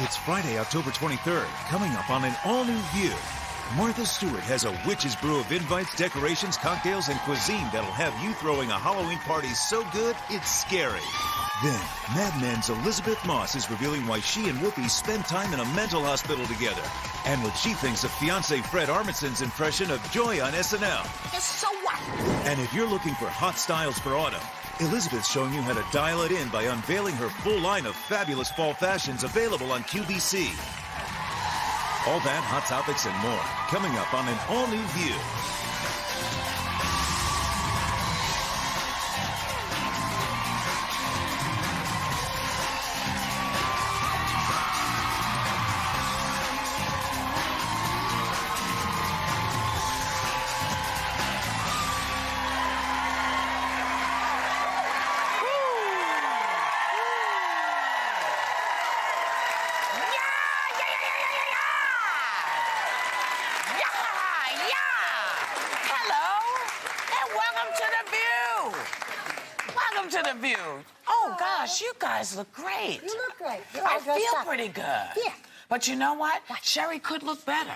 It's Friday, October 23rd, coming up on an all-new View. Martha Stewart has a witch's brew of invites, decorations, cocktails, and cuisine that'll have you throwing a Halloween party so good, it's scary. Then, Mad Men's Elisabeth Moss is revealing why she and Whoopi spend time in a mental hospital together, and what she thinks of fiancé Fred Armisen's impression of Joy on SNL. So what? And if you're looking for hot styles for autumn, Elizabeth's showing you how to dial it in by unveiling her full line of fabulous fall fashions available on QVC. All that, hot topics, and more coming up on an all-new View. Welcome to the View. Oh, gosh, you guys look great. You look great. I feel pretty good. Yeah. But you know what? Sherry could look better.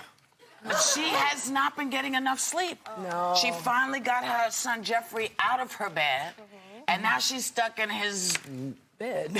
But she has not been getting enough sleep. No. She finally got her son Jeffrey out of her bed, and now she's stuck in his bed.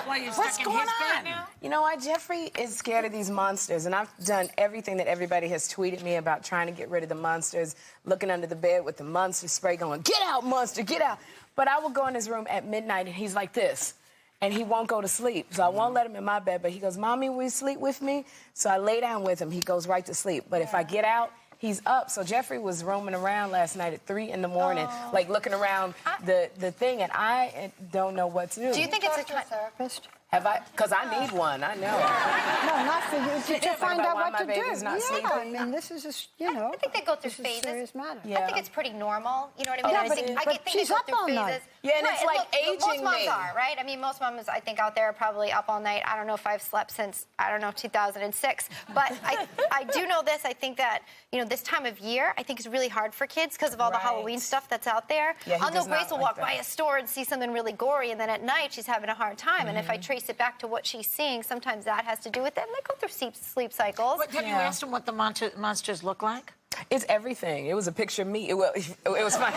Why, you're What's stuck in going his bed on? now? You know what? Jeffrey is scared of these monsters, and I've done everything that everybody has tweeted me about trying to get rid of the monsters, looking under the bed with the monster spray going, "Get out, monster, get out." But I will go in his room at midnight, and he's like this, and he won't go to sleep. So I won't let him in my bed, but he goes, "Mommy, will you sleep with me?" So I lay down with him. He goes right to sleep. But if I get out, he's up. So Jeffrey was roaming around last night at 3 in the morning, like looking around the thing, and I don't know what to do. Do you think it's a therapist? Have I? Because I need one. I know. No, not for you. To find out what to do. Not Yeah, I mean, this is just, you know. I think they go through this is a phases. serious matter. Yeah. I think it's pretty normal. You know what I mean? Yeah, I but- think, but I think she's they go up through all phases. night. Yeah, and it's like look, aging most moms me. are, right? I mean, most moms, I think, out there are probably up all night. I don't know if I've slept since, 2006. But I do know this. I think that, this time of year, I think is really hard for kids because of all the Halloween stuff that's out there. Yeah, he I'll know does not Grace will like walk that. by a store and see something really gory, and then at night she's having a hard time. And if I trace it back to what she's seeing, sometimes that has to do with it. And they go through sleep cycles. But have you asked them what the monsters look like? It's everything. It was a picture of me. It was funny.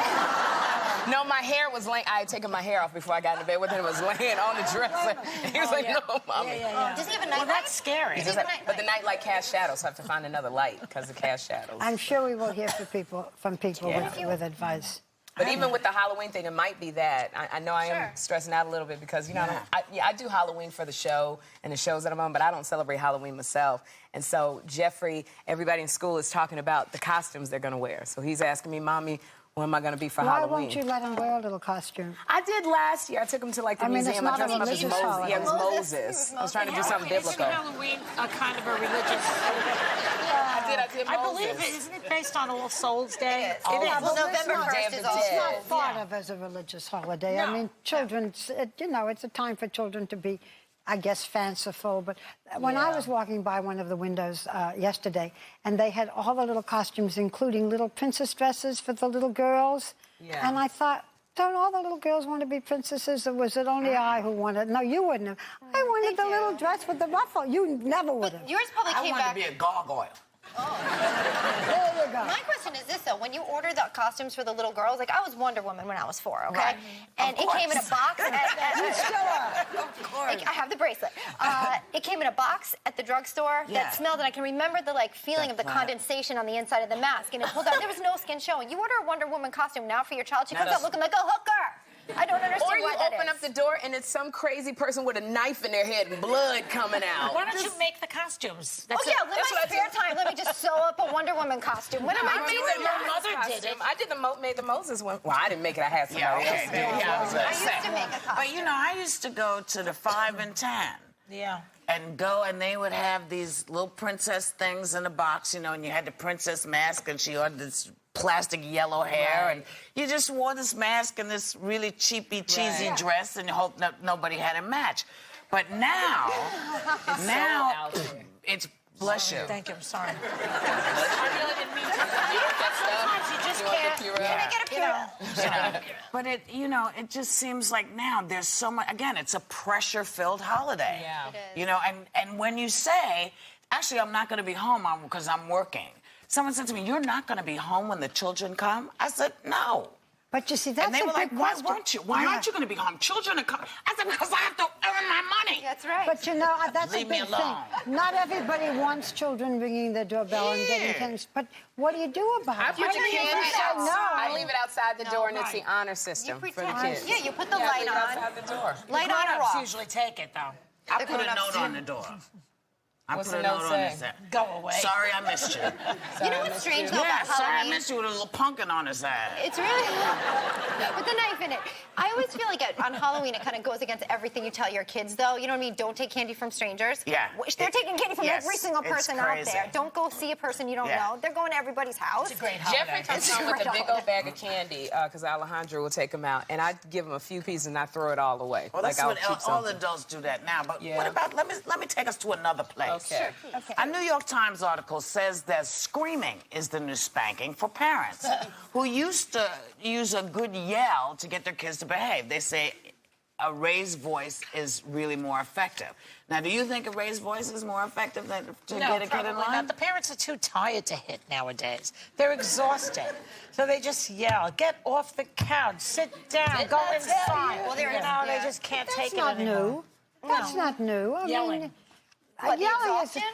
No, my hair was laying. I had taken my hair off before I got into bed with him. It was laying on the dresser. He was like, "No, Mommy." Does he have a nightlight? Well, that's scary. But the nightlight casts shadows, so I have to find another light because it casts shadows. I'm sure we will hear from people with advice. But even with the Halloween thing, it might be that. I know I am stressing out a little bit because, I do Halloween for the show and the shows that I'm on, but I don't celebrate Halloween myself. And so Jeffrey, everybody in school is talking about the costumes they're going to wear. So he's asking me, "Mommy, what am I going to be for Halloween?" Why won't you let him wear a little costume? I did last year. I took him to the museum. it's not I dressed him up as religious Moses. holiday. Yeah, it was Moses. I was trying to do something biblical. Isn't Halloween a kind of a religious... I did I Moses. believe it. Isn't it based on All Souls Day? It is. Oh, It is. Well, November Day 1st of is the all Dead. It's not Souls. thought of as a religious holiday. I mean, children, it's a time for children to be, I guess, fanciful. But when I was walking by one of the windows yesterday, and they had all the little costumes, including little princess dresses for the little girls, and I thought, don't all the little girls want to be princesses, or was it only I who wanted? No, you wouldn't have. I wanted the little dress with the ruffle. You never would have. Yours probably I came wanted back. to be a gargoyle. There you go. My question is this, though. When you order the costumes for the little girls, like I was Wonder Woman when I was 4, okay? Right. And it came in a box. You still are. Of course. I have the bracelet. It came in a box at the drugstore that smelled, and I can remember the feeling of the condensation on the inside of the mask. And it pulled out. There was no skin showing. You order a Wonder Woman costume now for your child, she comes out looking like a hooker. I don't understand Or you why that open is. up the door and it's some crazy person with a knife in their head and blood coming out. Why don't you make the costumes? Oh, yeah, in my spare time, let me just sew up a Wonder Woman costume. When am I doing that? My mother did it. I made the Moses one. Well, I didn't make it. I had somebody else do it. I was I used to make a costume. But I used to go to the 5 and 10. Yeah. And they would have these little princess things in a box, and you had the princess mask, and she had this plastic yellow hair, and you just wore this mask and this really cheapy, cheesy dress, and you hope nobody had a match. But now, it's bless you. Thank you. I'm sorry. I really didn't mean to. Sometimes you just can't. Can I get a But it just seems like now there's so much. Again, it's a pressure-filled holiday. Yeah. It is. And when you say, actually, I'm not going to be home because I'm working. Someone said to me, "You're not going to be home when the children come?" I said, "No." But you see, that's And they a were like, big "Why question. weren't you? Why aren't you going to be home? Children are coming." I said, "Because I have to earn my money." That's right. But that's Leave a me big alone. thing. Not everybody wants children ringing their doorbell and getting things. But what do you do about I it? put the candy said no. I leave it outside the door, and it's the honor You system for the pretend. kids. Yeah, you put the Yeah, light leave it on. outside the door. Light on or Grown-ups off. usually take it, though. I The put a grown-ups note on do. the door. I What's put a the note note on say? his door. Go away. Sorry, I missed you. You know what's strange though Yeah, about sorry, I Halloween? missed you with a little pumpkin on his side. It's really with the knife in it. I always feel like on Halloween it kind of goes against everything you tell your kids, though. You know what I mean? Don't take candy from strangers. Yeah. They're taking candy from Yes, every single it's person out crazy. there. Don't go see a person you don't Yeah. know. They're going to everybody's house. It's a great Jeffrey holiday. comes home with a big old bag of candy because Alejandro will take them out, and I give him a few pieces and I throw it all away. Well, that's I'll what keep all something. adults do that now. But Yeah. what about, let me take us to another place. Okay. Sure. Okay. A New York Times article says that screaming is the new spanking for parents who used to use a good yell to get their kids to behave. They say a raised voice is really more effective. Now, do you think a raised voice is more effective than to get a kid in line? not. The parents are too tired to hit nowadays. They're exhausted. So they just yell, get off the couch, sit down, go inside. Well, there you is- know, yeah. they just can't That's take it not anymore. new. That's not new. I Yelling. mean, What, the yelling is. exhaustion?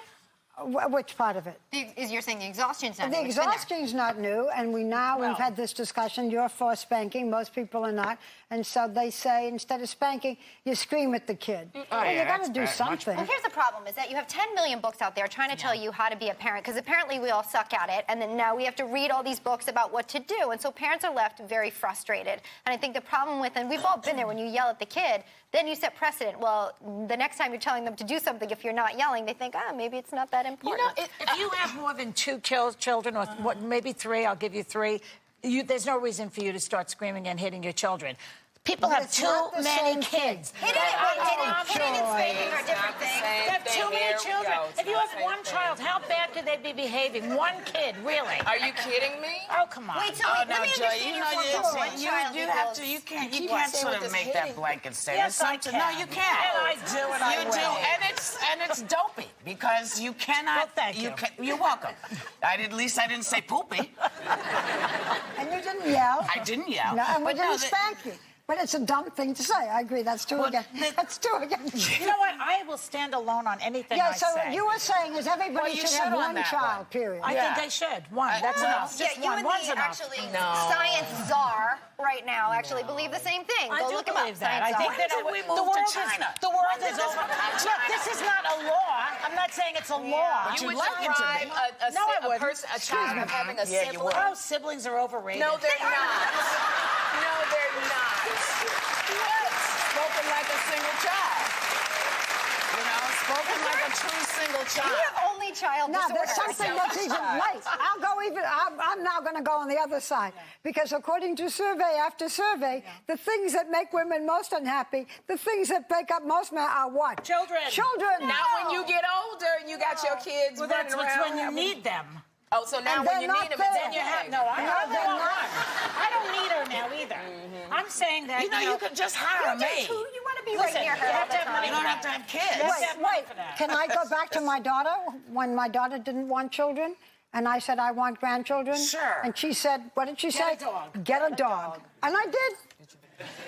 Which part of it? You're saying the exhaustion's not The new. It's been there. exhaustion's not new, and we've had this discussion. You're for spanking, most people are not, and so they say instead of spanking, you scream at the kid. Well, you got to do something. Well, here's the problem, is that you have 10 million books out there trying to tell you how to be a parent, because apparently we all suck at it, and then now we have to read all these books about what to do, and so parents are left very frustrated. And I think the problem with, and we've all been there, when you yell at the kid, then you set precedent. Well, the next time you're telling them to do something, if you're not yelling, they think, maybe it's not that important. If you have more than two children, or maybe three, I'll give you three, there's no reason for you to start screaming and hitting your children. People But have it's too not the many same kids. thing. Hitting and spanking are different things. They have too many children. If you have one child, how bad could they be behaving? One kid, really? Are you kidding me? Oh, come on. Wait, so Oh, let no, me Joy, understand you your know, point. One child you have to, equals- you can't saying sort with of this make that hitting. blanket statement. Yes, I Something- can. No, you can't. And I do it You anyway. do, and it's dopey because you cannot. Well, thank you. You're welcome. At least I didn't say poopy. And you didn't yell. I didn't yell. No, and we But no, didn't spank you. But it's a dumb thing to say. I agree. That's two again. That's two again. You know what? I will stand alone on anything Yeah, I so say. you were saying is everybody Well, you should should have on one that child, one. period. I think they should. One. That's enough. Yeah, Just you one. and One's the enough. actually science czar right now actually believe the same thing. I Go do look him believe up. that. I Science think czar. that When did we the move to world China? is the world When did is this over. become Look, China? this is not a law. I'm not saying it's a law. But You would like it to deprive be. No, I a wouldn't. person, a child of having a Yeah, you sibling. would. Oh, siblings are overrated. No, they're not. No, they're not. Spoken like a single child. You know, spoken like a true single You child. have only child No, disorder. there's something that's even right. I'm now going to go on the other side. Because according to survey after survey, the things that make women most unhappy, the things that break up most men are what? Children. Children. Not when you get older and you got your kids Well, running that's what's around. when you need them. Oh, so now And when they're you not need them, there. it's Then You have okay. no. I No, only they're want not. one. I don't need her now either. I'm saying that You know, you could just hire a maid. You want to be Listen, right near her you all have the to have time. money. You don't have to have kids. You have to have money Wait, for that. can I go back to my daughter when my daughter didn't want children? And I said, I want grandchildren. Sure. And she said, what did she say? a dog. Get a dog. And I did.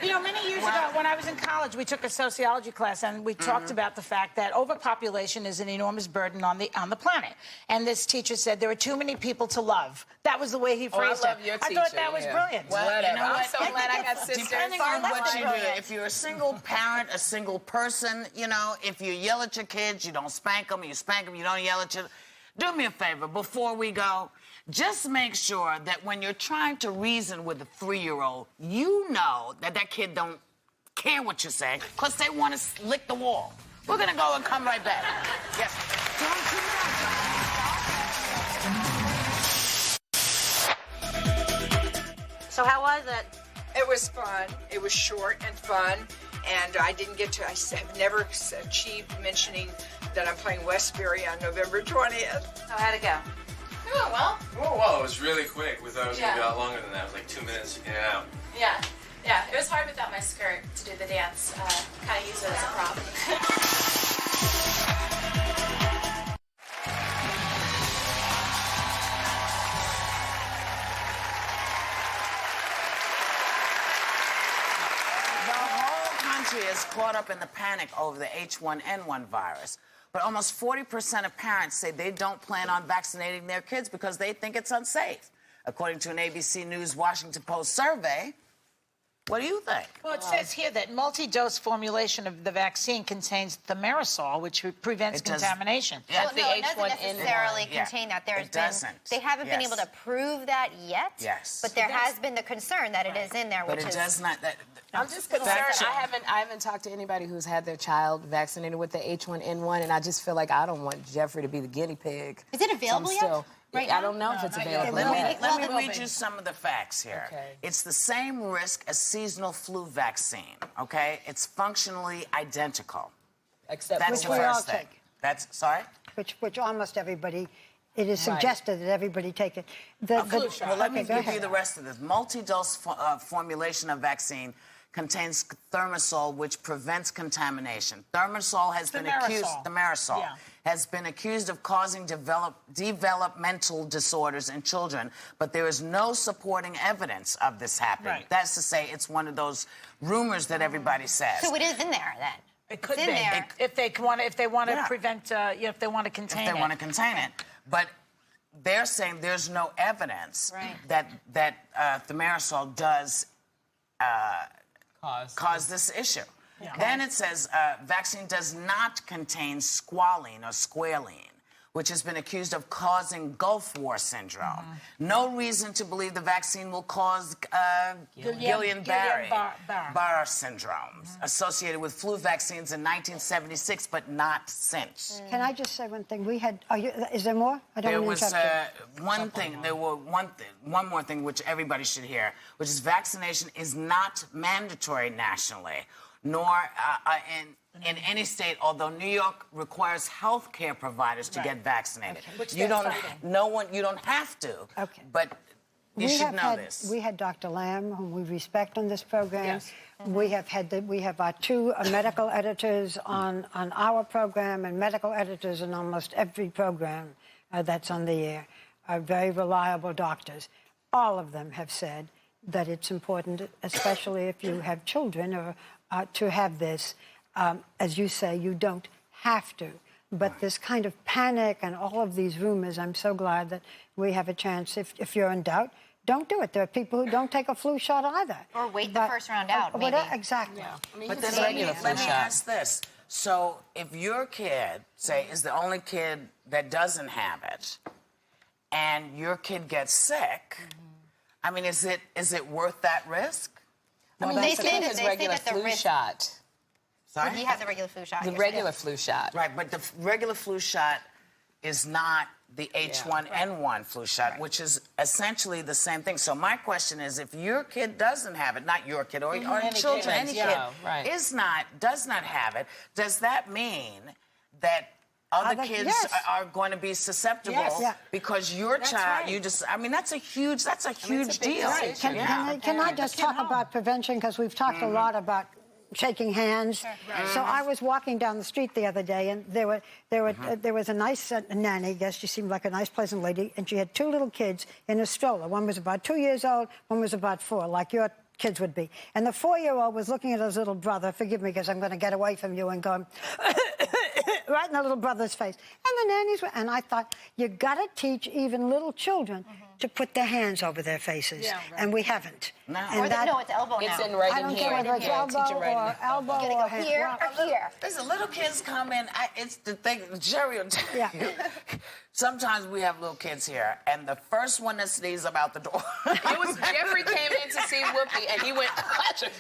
You know, many years ago, when I was in college, we took a sociology class, and we talked about the fact that overpopulation is an enormous burden on the planet. And this teacher said there are too many people to love. That was the way he phrased I love it. your I teacher. thought that was yeah. brilliant. Well, Whatever. you know I'm what? so glad I got sisters. Depending on less what than you do, brilliant. if you're a single parent, a single person, you know, if you yell at your kids, you don't spank them, you spank them, you don't yell at your... Do me a favor, before we go, just make sure that when you're trying to reason with a 3-year-old, you know that that kid don't care what you say, because they want to lick the wall. We're going to go and come right back. Yes. So how was it? It was fun. It was short and fun. And I didn't get to, I have never achieved mentioning that I'm playing Westbury on November 20th. So how'd it go? It went well. Oh, well, it was really quick. We thought it was going to be a lot longer than that. It was like 2 minutes to get it out. Yeah. Yeah, it was hard without my skirt to do the dance. Kind of use it as a prop. The whole country is caught up in the panic over the H1N1 virus. But almost 40% of parents say they don't plan on vaccinating their kids because they think it's unsafe. According to an ABC News Washington Post survey, what do you think? Well, it says here that multi-dose formulation of the vaccine contains thimerosal, which prevents contamination. Yeah. Well, no, it doesn't necessarily contain that. They haven't been able to prove that yet. Yes. But there has been the concern that it is in there, But which it is... does not. I'm just concerned. I haven't talked to anybody who's had their child vaccinated with the H1N1, and I just feel like I don't want Jeffrey to be the guinea pig. Is it available yet? Right I don't know if it's available. Let me read you some of the facts here. Okay. It's the same risk as seasonal flu vaccine, okay? It's functionally identical. Except That's Which the we all first thing. take. That's, sorry? Which almost everybody, it is suggested that everybody take it. Well, let me give you the rest of this. Multi-dose formulation of vaccine contains thimerosal, which prevents contamination. Thimerosal has been accused of causing developmental disorders in children, but there is no supporting evidence of this happening. Right. That's to say, it's one of those rumors that everybody says. So it is in there then. It could be if they want to prevent, if they want to contain it. If they want to contain it, but they're saying there's no evidence that thimerosal does cause this issue. Yeah. Then it says vaccine does not contain squalene or squalene, which has been accused of causing Gulf War syndrome. No reason to believe the vaccine will cause Guillain-Barré syndrome associated with flu vaccines in 1976, but not since. Can I just say one thing? Is there more? I don't There want was to interrupt you. one thing. There were one more thing which everybody should hear, which is vaccination is not mandatory nationally, nor in any state, although New York requires health care providers to get vaccinated. Okay. You don't have to. Okay. But you should know this. We had Dr. Lamb, whom we respect on this program. Yes. We have our two medical editors on our program, and medical editors in almost every program that's on the air are very reliable doctors. All of them have said that it's important, especially if you have children, or to have this. As you say, you don't have to. But this kind of panic and all of these rumors, I'm so glad that we have a chance. If you're in doubt, don't do it. There are people who don't take a flu shot either. Or wait the first round out, maybe. Exactly. Yeah. I mean, but then let me ask this. So if your kid, say, is the only kid that doesn't have it, and your kid gets sick, I mean, is it worth that risk? I mean, they say his regular flu shot. Sorry? He has the regular flu shot. The regular flu shot. Right, but the regular flu shot is not the H1N1 flu shot, which is essentially the same thing. So my question is, if your kid doesn't have it, not your kid, or children, any kid does not have it, does that mean that other kids are going to be susceptible because your child, I mean, that's a huge deal. Right. Can I just talk about prevention? Because we've talked a lot about shaking hands. Sure. Right. So I was walking down the street the other day, and there was a nice nanny. I guess she seemed like a nice, pleasant lady, and she had two little kids in a stroller. One was about 2 years old, one was about 4, like your kids would be. And the 4-year-old was looking at his little brother. Forgive me, because I'm going to get away from you, and going right in the little brother's face. And the nannies were, and I thought, you got to teach even little children to put their hands over their faces, and we haven't. No, it's elbow now. It's in right in here. I don't care whether it's elbow or elbow or or hand. Here or here. Listen, little kids come in. It's the thing. Jerry will tell you. Sometimes we have little kids here, and the first one that sneezes I'm out the door. It was Jeffrey came in to see Whoopi, and he went,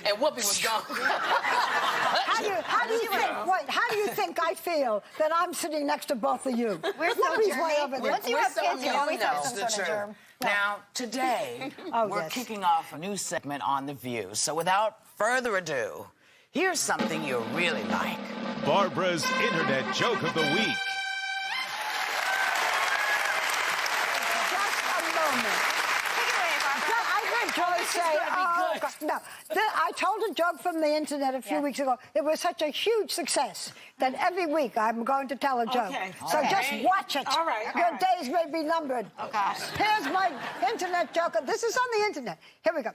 and Whoopi was gone. How do you think I feel that I'm sitting next to both of you? We're so germy. Once you have kids, you always have some sort of germ. Now, today, we're kicking off a new segment on The View. So without further ado, here's something you really like. Barbara's Internet Joke of the Week. say, oh, God, no. I told a joke from the internet a few weeks ago. It was such a huge success that every week I'm going to tell a joke. Okay. So just watch it. All right. Your days may be numbered. Oh, gosh. Here's my internet joke. This is on the internet. Here we go.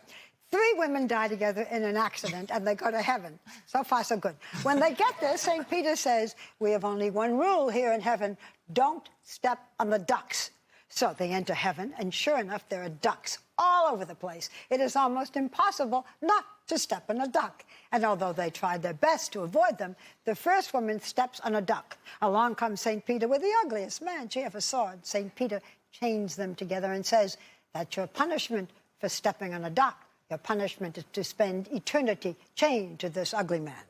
3 women die together in an accident, and they go to heaven. So far, so good. When they get there, St. Peter says, we have only one rule here in heaven. Don't step on the ducks. So they enter heaven, and sure enough, there are ducks all over the place. It is almost impossible not to step on a duck. And although they tried their best to avoid them, the first woman steps on a duck. Along comes St. Peter with the ugliest man she ever saw. St. Peter chains them together and says, that's your punishment for stepping on a duck. Your punishment is to spend eternity chained to this ugly man.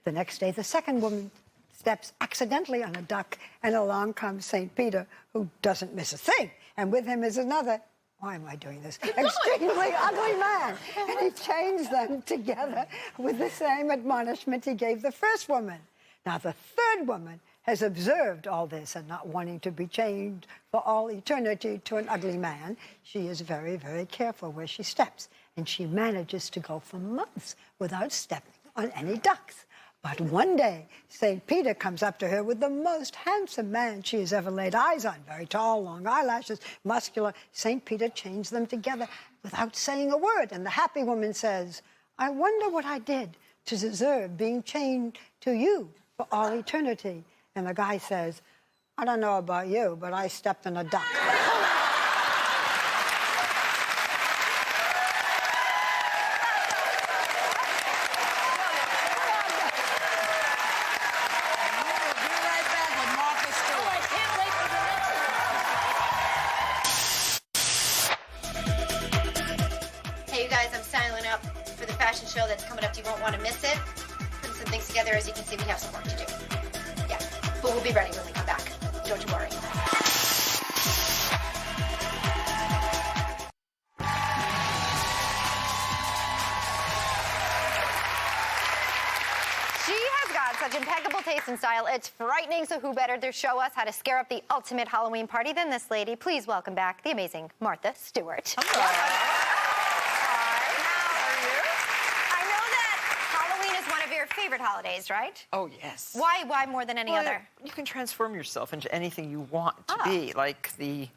The next day, the second woman steps accidentally on a duck, and along comes St. Peter, who doesn't miss a thing. And with him is another, why am I doing this? Extremely ugly man. And he chains them together with the same admonishment he gave the first woman. Now, the third woman has observed all this, and not wanting to be chained for all eternity to an ugly man, she is very, very careful where she steps. And she manages to go for months without stepping on any ducks. But one day, St. Peter comes up to her with the most handsome man she has ever laid eyes on. Very tall, long eyelashes, muscular. St. Peter chains them together without saying a word. And the happy woman says, I wonder what I did to deserve being chained to you for all eternity. And the guy says, I don't know about you, but I stepped on a duck. Show that's coming up. You won't want to miss it. Putting some things together. As you can see, we have some work to do. Yeah, but we'll be ready when we come back. Don't you worry. She has got such impeccable taste and style. It's frightening, so who better to show us how to scare up the ultimate Halloween party than this lady? Please welcome back the amazing Martha Stewart. Hello. Your favorite holidays, right? Oh, yes. Why more than any other? You can transform yourself into anything you want to be, like the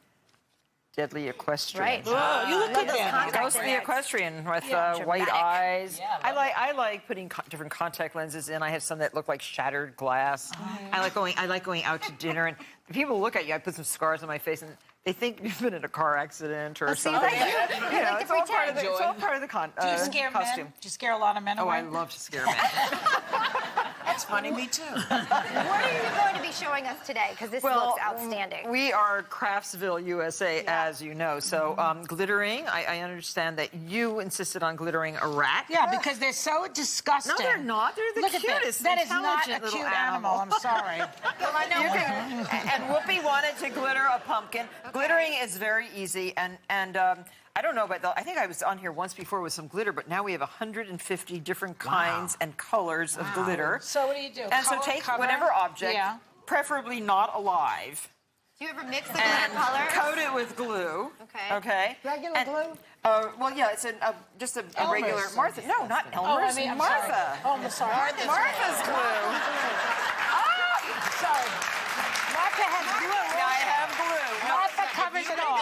deadly equestrian. Right. Oh, you look good there. Goes to the equestrian with white eyes. Yeah, I like putting different contact lenses in. I have some that look like shattered glass. I like going out to dinner, and people look at you. I put some scars on my face, and they think you've been in a car accident or something. You know, it's all part of the costume. Do you scare men? Do you scare a lot of men away? Oh, I love to scare men. That's funny, me too. What are you going to be showing us today? Because this looks outstanding. We are Craftsville, USA, as you know. So glittering, I understand that you insisted on glittering a rat. Yeah, because they're so disgusting. No, they're not. They're the cutest, that is not a little cute animal. I'm sorry. Well, I know. And Whoopi wanted to glitter a pumpkin. Okay. Glittering is very easy, and I don't know about I think I was on here once before with some glitter, but now we have 150 different kinds and colors of glitter. So what do you do? And so take whatever object, preferably not alive. Do you ever mix the glitter colors? Coat it with glue. Okay. Regular glue? Well, yeah, it's just a regular Martha. No, not Elmer's. Martha. Oh, I'm sorry. Martha's glue. Sorry. Martha has glue. I have glue. Martha covers it all.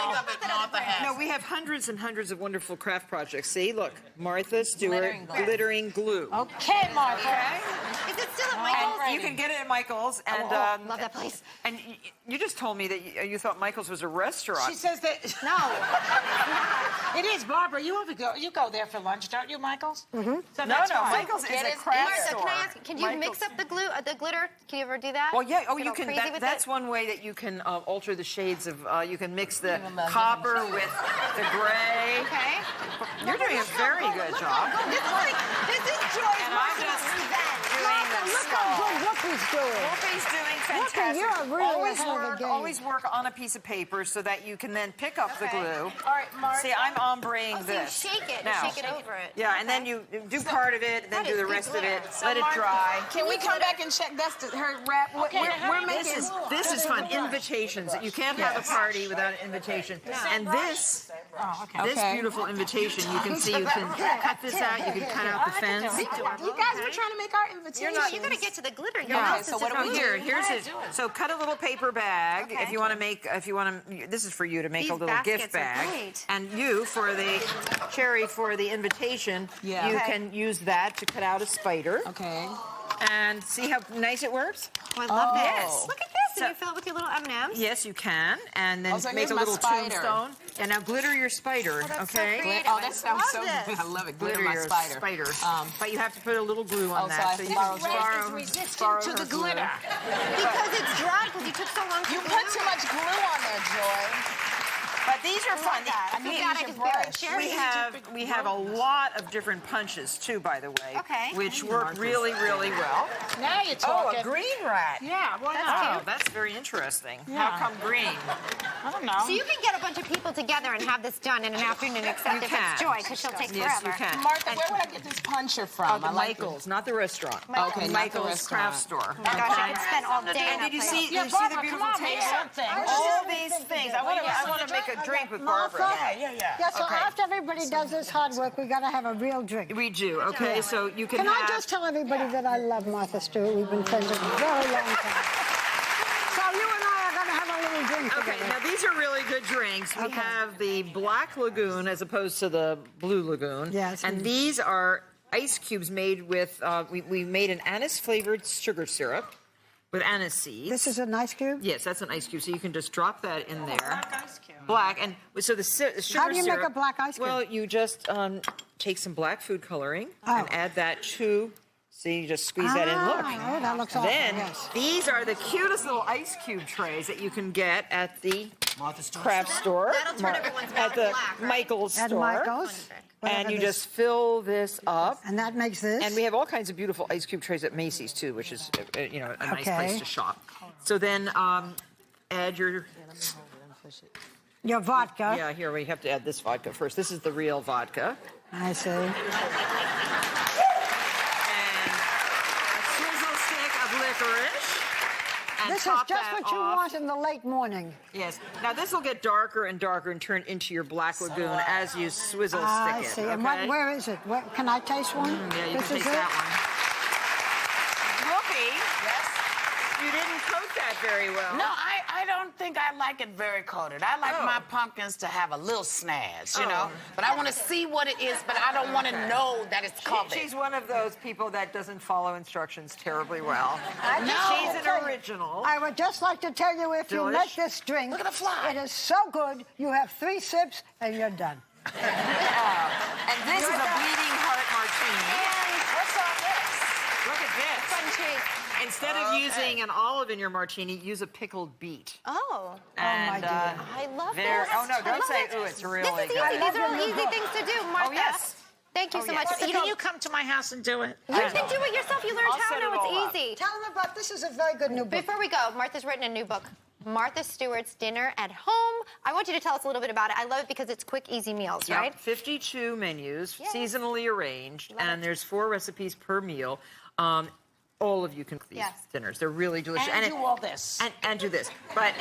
No, we have hundreds and hundreds of wonderful craft projects. See, look, Martha Stewart glittering glue. Okay, Martha. Okay. Is it still at Michael's? And you can get it at Michael's. And love that place. And you just told me that you thought Michael's was a restaurant. She says that. No. It is, Barbara. You go there for lunch, don't you, Michael's? Mm-hmm. So no, Michael's is a craft store. Can I ask? Can you mix up the glitter? Can you ever do that? Well, yeah. Oh, you can. That's one way that you can alter the shades of. You can mix the copper with the gray. Okay. You're doing a very good job. This is Joy's and I'm just doing the look how good Whoopi's doing. Whoopi's doing fantastic. Whoopi, you're really ahead of the game. Always work on a piece of paper so that you can then pick up the glue. All right, Mark. See, I'm ombreing this. So you shake it, now. shake it over it. Yeah, and then you do part of it, then do the rest of it. Let it dry. Can we come back and check? That's her wrap. We're making. This is fun. Invitations. You can't have a party without an invitation. And this beautiful invitation, you can see you can cut this out. You can cut out the fence. You guys were trying to make our invitation. You gotta get to the glitter. Yeah. So what do we do? Here's it. So cut a little paper bag if you want to make. This is for you to make a little gift bag. And you for the Cherry for the invitation. Yeah. You can use that to cut out a spider. Okay. And see how nice it works? Oh, I love this. Yes. Look at this. Can you fill it with your little M&Ms? Yes, you can. And then so make a little tombstone. And now glitter your spider, okay? So that sounds so good. I love it. Glitter my spider. But you have to put a little glue on that. So you Red is resistant to the glitter. Because it's dry, because you took so long to glue. You put too much glue on there, Joy. But these are fun. We have a lot of different punches too, by the way, which work really, really well. Now you're talking. Oh, a green rat. Yeah, why not? Oh, that's very interesting. Yeah. How come green? I don't know. So you can get a bunch of people together and have this done in an afternoon, except if it's Joy, because she'll take forever. Yes, you can. Martha, where would I get this puncher from? Michael's, not the restaurant. Okay, Michael's craft store. Gosh, I could spend all day. And did you see the beautiful table? All these things. I want to make a drink with Barbara. Yeah, so after everybody does this hard work, we got to have a real drink. We do, okay? So you can Can I just tell everybody that I love Martha Stewart? We've been friends a very long time. So you and I are going to have a little drink together. Okay, now these are really good drinks. We have the Black Lagoon as opposed to the Blue Lagoon. Yes. And these are ice cubes made with, we made an anise-flavored sugar syrup with anise seeds. This is an ice cube? Yes, that's an ice cube. So you can just drop that in there. Black ice cube. Black. And so the sugar syrup. How do you make a black ice cube? Well, you just take some black food coloring and add that to... See, you just squeeze that in. Look. Oh, that looks awesome. Then, these are the cutest little ice cube trays that you can get at the craft store. That'll turn everyone's mouth at the black, right? Michael's store. At Michael's. And you just fill this up. And that makes this. And we have all kinds of beautiful ice cube trays at Macy's, too, which is, a nice place to shop. So then add your vodka. Yeah, here, we have to add this vodka first. This is the real vodka. I see. Licorice. And this is just what you want in the late morning. Yes. Now this will get darker and darker and turn into your Black Lagoon as you swizzle stick it. I see. Okay? And where is it? Can I taste one? Yeah, you can taste that one. Whoopi, yes? You didn't coat that very well. No, I don't think I like it very coated. I like my pumpkins to have a little snazz, you know? But I want to see what it is, but I don't want to know that it's covered. She's one of those people that doesn't follow instructions terribly well. No. She's an original. I would just like to tell you, if you make this drink, look at the fly. It is so good, you have 3 sips and you're done. And this is a bleeding heart martini. And what's all this? Look at this. fun treat. Instead of using an olive in your martini, use a pickled beet. Oh. And, my dear. I love this. Oh, no, don't say, ooh, it's really This is good. easy. These are all easy things to do, Martha. Oh, yes. Thank you so much. Can you come to my house and do it? You can do it yourself. You learned how now. It's easy. Tell them about this. Is a very good new book. Before we go, Martha's written a new book, Martha Stewart's Dinner at Home. I want you to tell us a little bit about it. I love it because it's quick, easy meals, right? 52 menus, seasonally arranged, and there's 4 recipes per meal. All of you can cook these dinners. They're really delicious. And do all this. And do this. But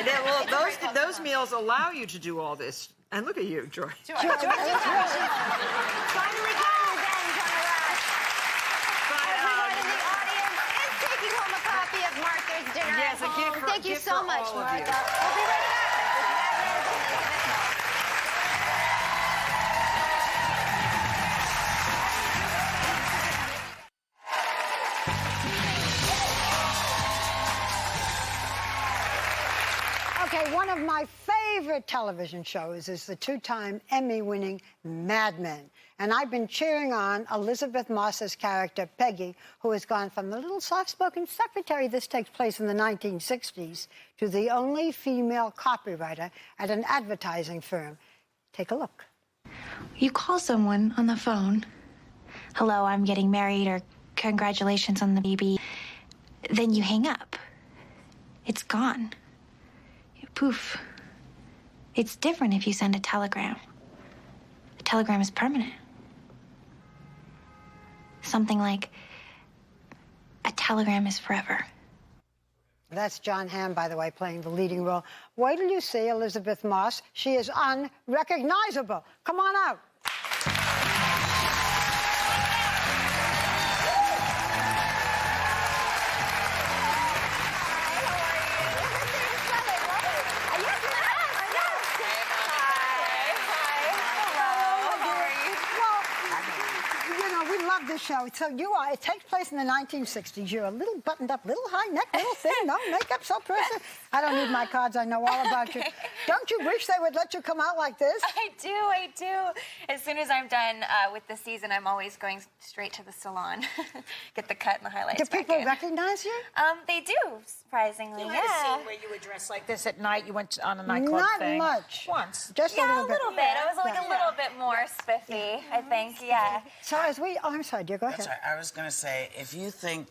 those meals allow you to do all this. And look at you, Joy. Finally got revenge on us. Everyone in the audience is taking home a copy of Martha's Dinner at Home. Thank you so much, Martha. We'll be right back. Okay, one of my favorite television shows is the 2-time Emmy-winning Mad Men. And I've been cheering on Elisabeth Moss's character, Peggy, who has gone from the little soft-spoken secretary, this takes place in the 1960s, to the only female copywriter at an advertising firm. Take a look. You call someone on the phone. Hello, I'm getting married, or congratulations on the baby. then you hang up. It's gone. Poof. It's different if you send a telegram. A telegram is permanent. Something like, a telegram is forever. That's John Hamm, by the way, playing the leading role. Wait till you see Elisabeth Moss. She is unrecognizable. Come on out. This show. So it takes place in the 1960s. You're a little buttoned up, little high neck, little thin, no makeup, so pretty. I don't need my cards. I know all about you. Don't you wish they would let you come out like this? I do. As soon as I'm done with the season, I'm always going straight to the salon. Get the cut and the highlights. Do people recognize you? They do, surprisingly. You had a scene where you were dressed like this at night. You went on a nightclub thing. Not much. Once. Just a little bit. I was like a little bit more spiffy, I think, yeah. So as we... Oh, I'm sorry, dear, go ahead. That's right. I was going to say, if you think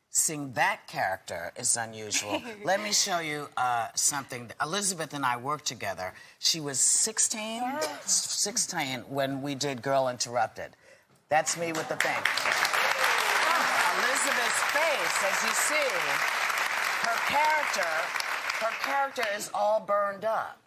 seeing that character is unusual, let me show you something. Elizabeth and I worked together. She was 16 when we did Girl Interrupted. That's me with the thing. Elizabeth's face, as you see, her character is all burned up.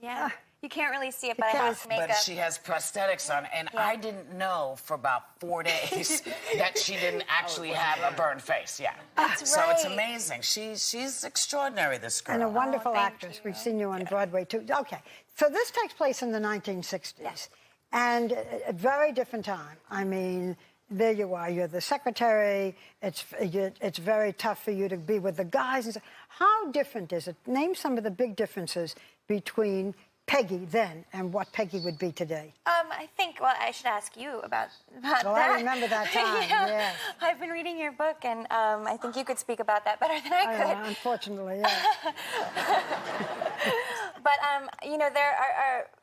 Yeah. You can't really see it, but I have makeup. But she has prosthetics on, and I didn't know for about 4 days that she didn't actually have a burned face. Yeah, that's right. So it's right. amazing. She's extraordinary. This girl, and a wonderful actress. We've seen you on Broadway too. Okay, so this takes place in the 1960s, and a very different time. I mean, there you are. You're the secretary. It's very tough for you to be with the guys. And so, how different is it? Name some of the big differences between Peggy then and what Peggy would be today. I think, well, I should ask you about that. I remember that time, yes. I've been reading your book, and I think you could speak about that better than I could. Unfortunately, yeah. But, you know, there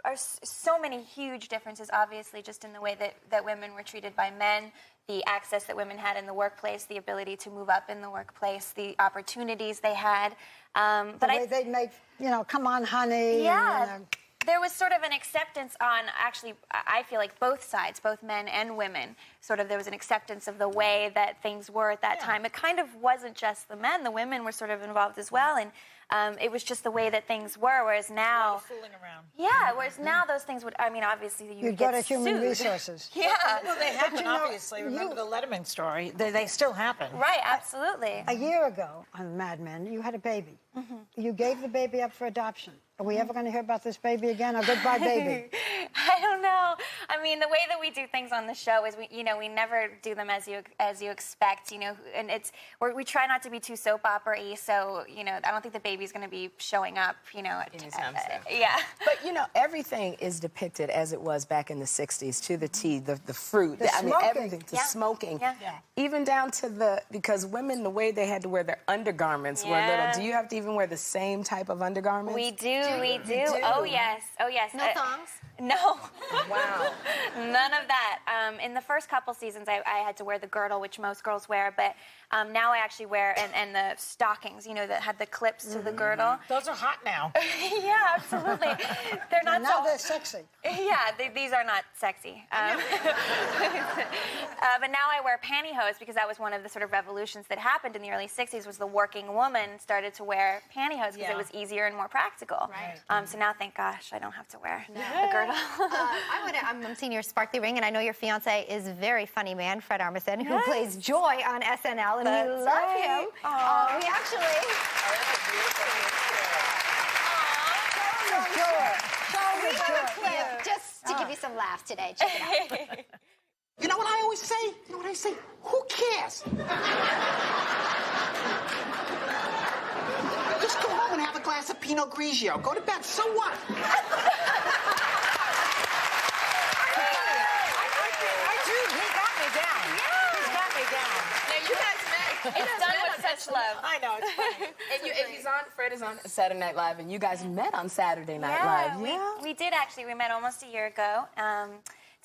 are so many huge differences, obviously, just in the way that women were treated by men, the access that women had in the workplace, the ability to move up in the workplace, the opportunities they had. But the way they'd make, you know, come on, honey. Yeah. And, there was sort of an acceptance on, actually, I feel like both sides, both men and women, sort of there was an acceptance of the way that things were at that time. It kind of wasn't just the men. The women were sort of involved as well, and it was just the way that things were, whereas now... fooling around. Yeah, whereas now those things would, I mean, obviously you'd go to sued. Human Resources. Yeah. Well, they happen, obviously. Remember the Letterman story? They still happen. Right, absolutely. A year ago on Mad Men, you had a baby. You gave the baby up for adoption. Are we ever going to hear about this baby again? Or goodbye, baby? I don't know. I mean, the way that we do things on the show is we never do them as you expect, you know, and we try not to be too soap opera-y, so, you know, I don't think the baby's going to be showing up, you know, yeah. But, you know, everything is depicted as it was back in the 60s, to the T, the fruit, I mean, everything, the smoking. Yeah. Even down to because women, the way they had to wear their undergarments were little. Do you have to even wear the same type of undergarments? We do. Oh, yes. No thongs? No. Wow. None of that. In the first couple seasons, I had to wear the girdle, which most girls wear, but now I actually wear, and the stockings, you know, that had the clips to the girdle. Those are hot now. Yeah, absolutely. They're not now they're sexy. Yeah, these are not sexy. But now I wear pantyhose because that was one of the sort of revolutions that happened in the early 60s was the working woman started to wear pantyhose because it was easier and more practical. Right. So now, thank gosh, I don't have to wear the girdle. I'm seeing your sparkly ring, and I know your fiance is a very funny man, Fred Armisen, who plays Joy on SNL, and we love him. We actually... Just to give you some laughs today. Check it out. You know what I always say? You know what I say? Who cares? Just go home and have a glass of Pinot Grigio. Go to bed. So what? It's done with such love. I know, it's funny. And Fred is on Saturday Night Live, and you guys met on Saturday Night Live. We did actually. We met almost a year ago.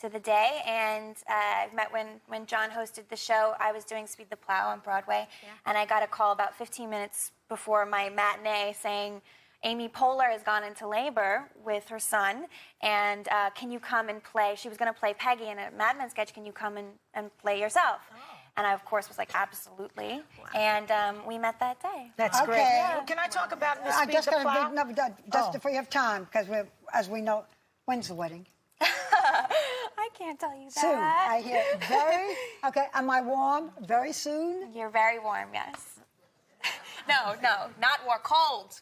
to the day, and I met when John hosted the show. I was doing Speed the Plow on Broadway, and I got a call about 15 minutes before my matinee saying, Amy Poehler has gone into labor with her son, and can you come and play? She was going to play Peggy in a Mad Men sketch. Can you come and play yourself? Oh. And I, of course, was like, absolutely. Wow. And we met that day. That's great. Yeah. Well, can I talk about Miss Speed the Plow? Just if we have time, because as we know, when's the wedding? I can't tell you that. Soon. I hear very. Okay, am I warm? Very soon? You're very warm, yes. No, not warm. Cold.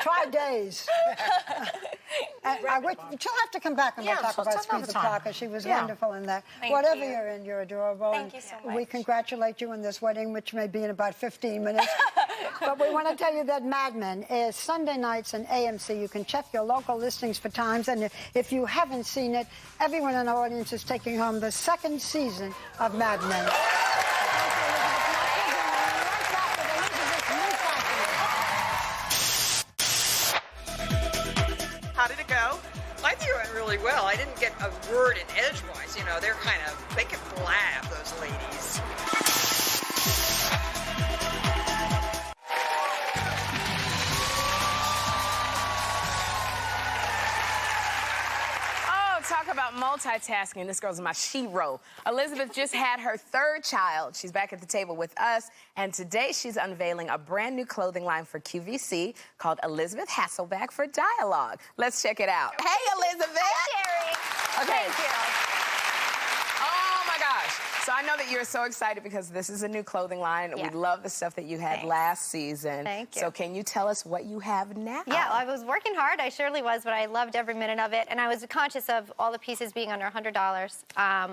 Try days. She'll have to come back and we'll talk about Speed the Plow, because she was wonderful in that. Whatever you're in, you're adorable. Thank you so much. We congratulate you on this wedding, which may be in about 15 minutes. But we want to tell you that Mad Men is Sunday nights on AMC. You can check your local listings for times, and if you haven't seen it, everyone in our audience is taking home the second season of Mad Men. How did it go? I think it went really well. I didn't get a word in edgewise. You know, they can blab, those ladies. Talk about multitasking. This girl's my shero. Elisabeth just had her third child. She's back at the table with us, and today she's unveiling a brand new clothing line for QVC called Elisabeth Hasselbeck for Dialogue. Let's check it out. Hey, Elisabeth! Hi, Sherry. Okay. Thank you. Oh, my gosh. So I know that you're so excited because this is a new clothing line. Yeah. We love the stuff that you had last season. Thank you. So can you tell us what you have now? Yeah, I was working hard. I surely was, but I loved every minute of it. And I was conscious of all the pieces being under $100,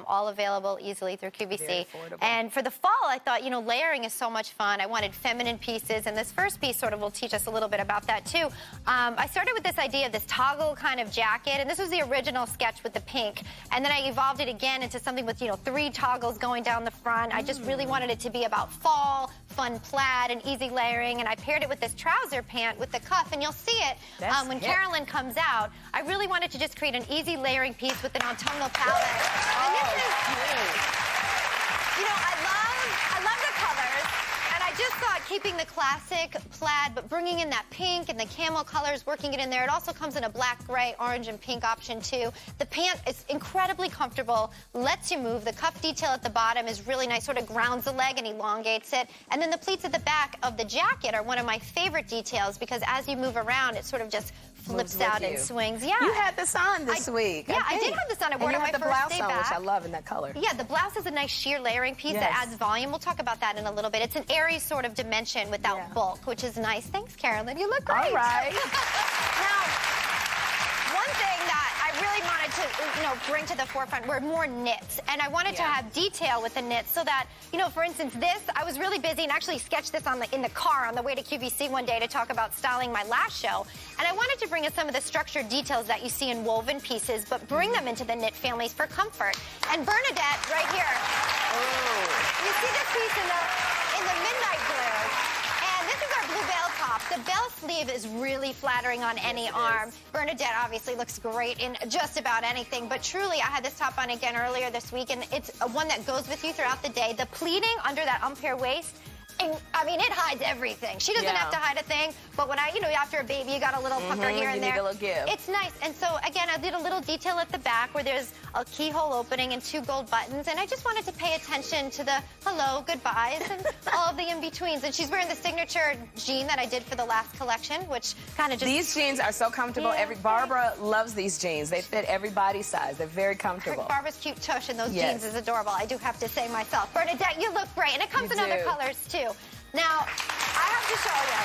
all available easily through QVC. And for the fall, I thought, you know, layering is so much fun. I wanted feminine pieces, and this first piece sort of will teach us a little bit about that, too. I started with this idea of this toggle kind of jacket, and this was the original sketch with the pink. And then I evolved it again into something with, you know, 3 toggles going down the front. I just really wanted it to be about fall, fun plaid, and easy layering, and I paired it with this trouser pant with the cuff, and you'll see it when Carolyn comes out. I really wanted to just create an easy layering piece with an autumnal palette. And this is great. You know, I love the colors, and I just thought keeping the classic plaid, but bringing in that pink and the camel colors, working it in there. It also comes in a black, gray, orange, and pink option, too. The pant is incredibly comfortable, lets you move. The cuff detail at the bottom is really nice, sort of grounds the leg and elongates it. And then the pleats at the back of the jacket are one of my favorite details, because as you move around, it sort of just flips out and swings. Yeah. You had this on this week. Yeah, I did have this on. I wore it on my first day back. Which I love in that color. Yeah, the blouse is a nice sheer layering piece that adds volume. We'll talk about that in a little bit. It's an airy sort of dimension without bulk, which is nice. Thanks, Carolyn. You look great. All right. Now, one thing that I really wanted to, you know, bring to the forefront were more knits, and I wanted to have detail with the knits so that, you know, for instance, this, I was really busy and actually sketched this in the car on the way to QVC one day to talk about styling my last show, and I wanted to bring in some of the structured details that you see in woven pieces, but bring them into the knit families for comfort. And Bernadette, right here, you see this piece in the midnight blue. And this is our blue bell top. The bell sleeve is really flattering on any arm. Bernadette obviously looks great in just about anything, but truly, I had this top on again earlier this week, and it's one that goes with you throughout the day. The pleating under that umpire waist, I mean, it hides everything. She doesn't have to hide a thing, but when you know, after a baby, you got a little pucker here and there. Need a little give. It's nice. And so, again, I did a little detail at the back where there's a keyhole opening and 2 gold buttons, and I just wanted to pay attention to the hello, goodbyes, and all of the in-betweens. And she's wearing the signature jean that I did for the last collection, which kind of just... These jeans are so comfortable. Barbara loves these jeans. They fit every body size. They're very comfortable. Barbara's cute tush in those jeans is adorable, I do have to say myself. Bernadette, you look great, and it comes in other colors, too. Now, I have to show you.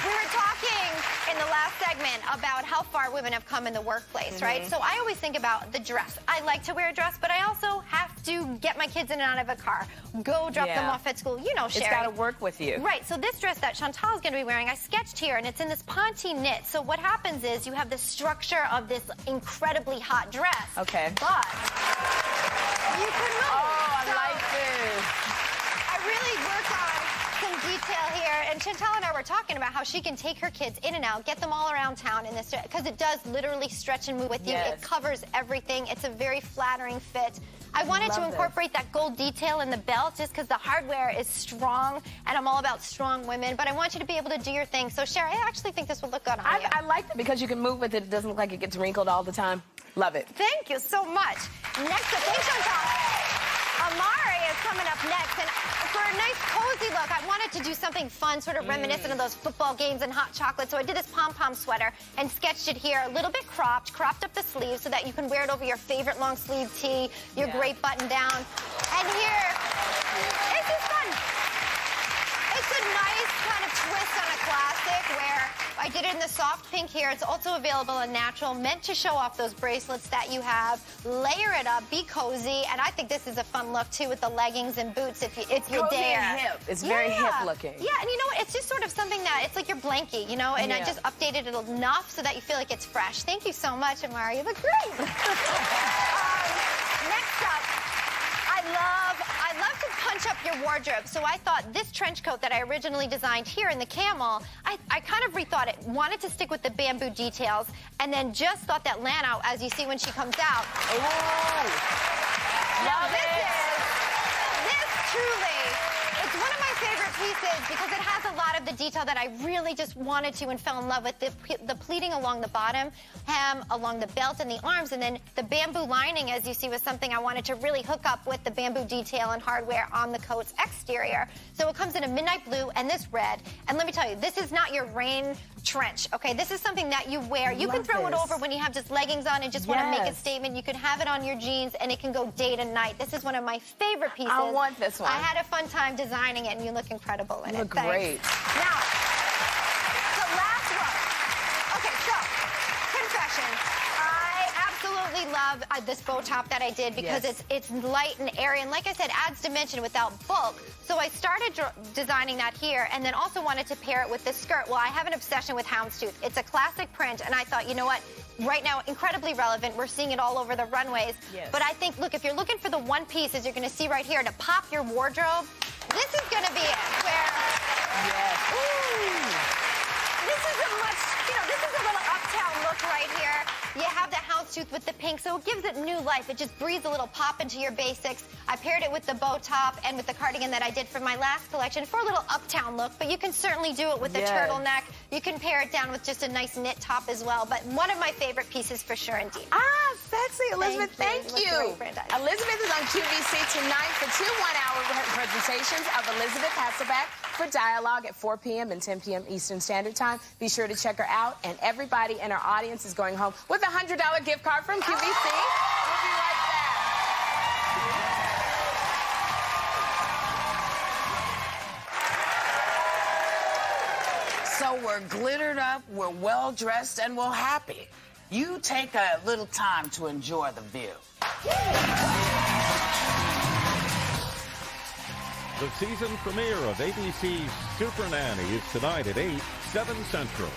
We were talking in the last segment about how far women have come in the workplace, right? So I always think about the dress. I like to wear a dress, but I also have to get my kids in and out of a car, go drop them off at school. You know, Sherry. It's got to work with you. Right. So this dress that Chantal is going to be wearing, I sketched here, and it's in this ponte knit. So what happens is you have the structure of this incredibly hot dress. Okay. But you can move. Oh, I like this. I really worked on some detail here. And Chantal and I were talking about how she can take her kids in and out, get them all around town in this, because it does literally stretch and move with you. Yes. It covers everything. It's a very flattering fit. I wanted to incorporate that gold detail in the belt just because the hardware is strong, and I'm all about strong women, but I want you to be able to do your thing. So, Sherry, I actually think this would look good on you. I like it because you can move with it. It doesn't look like it gets wrinkled all the time. Love it. Thank you so much. Next up, thanks, Chantal. Amari is coming up next, and for a nice cozy look, I wanted to do something fun, sort of reminiscent of those football games and hot chocolate, so I did this pom-pom sweater and sketched it here, a little bit cropped up the sleeves so that you can wear it over your favorite long sleeve tee, your great button down. And here, this is fun. It's a nice kind of twist on a classic where I did it in the soft pink here. It's also available in natural, meant to show off those bracelets that you have. Layer it up, be cozy, and I think this is a fun look too with the leggings and boots if you cozy dare. And hip. It's very hip looking. Yeah, and you know what? It's just sort of something that it's like your blankie, you know. And I just updated it enough so that you feel like it's fresh. Thank you so much, Amari. You look great. Next up. I love to punch up your wardrobe, so I thought this trench coat that I originally designed here in the camel, I kind of rethought it, wanted to stick with the bamboo details, and then just thought that Lana, as you see when she comes out. Now this truly, it's one of my favorite pieces because it has a lot of the detail that I really just wanted to and fell in love with. The pleating along the bottom, hem along the belt and the arms, and then the bamboo lining, as you see, was something I wanted to really hook up with the bamboo detail and hardware on the coat's exterior. So it comes in a midnight blue and this red. And let me tell you, this is not your rain trench, okay? This is something that you wear. You can throw it over when you have just leggings on and just want to make a statement. You can have it on your jeans and it can go day to night. This is one of my favorite pieces. I want this one. I had a fun time designing it and you look incredible in it. You look great. Now, the last look. Okay, so, confession. I absolutely love this bow top that I did because it's light and airy, and like I said, adds dimension without bulk. So I started designing that here, and then also wanted to pair it with this skirt. Well, I have an obsession with houndstooth. It's a classic print, and I thought, you know what? Right now, incredibly relevant. We're seeing it all over the runways. But I think, look, if you're looking for the one piece, as you're going to see right here, to pop your wardrobe, this is going to be it. Where, this is a much, this is a little uptown look right here. You have the houndstooth with the pink, so it gives it new life. It just breathes a little pop into your basics. I paired it with the bow top and with the cardigan that I did for my last collection for a little uptown look, but you can certainly do it with the turtleneck. You can pair it down with just a nice knit top as well, but one of my favorite pieces for sure indeed. Sexy. Elizabeth, thank you. Elizabeth is on QVC tonight for 2 one-hour presentations of Elisabeth Hasselbeck for Dialogue at 4 p.m. and 10 p.m. Eastern Standard Time. Be sure to check her out, and everybody in our audience is going home with a $100 gift card from QVC. We'll be right back. So we're glittered up, we're well dressed, and we're happy. You take a little time to enjoy the view. The season premiere of ABC's Super Nanny is tonight at 8, 7 Central.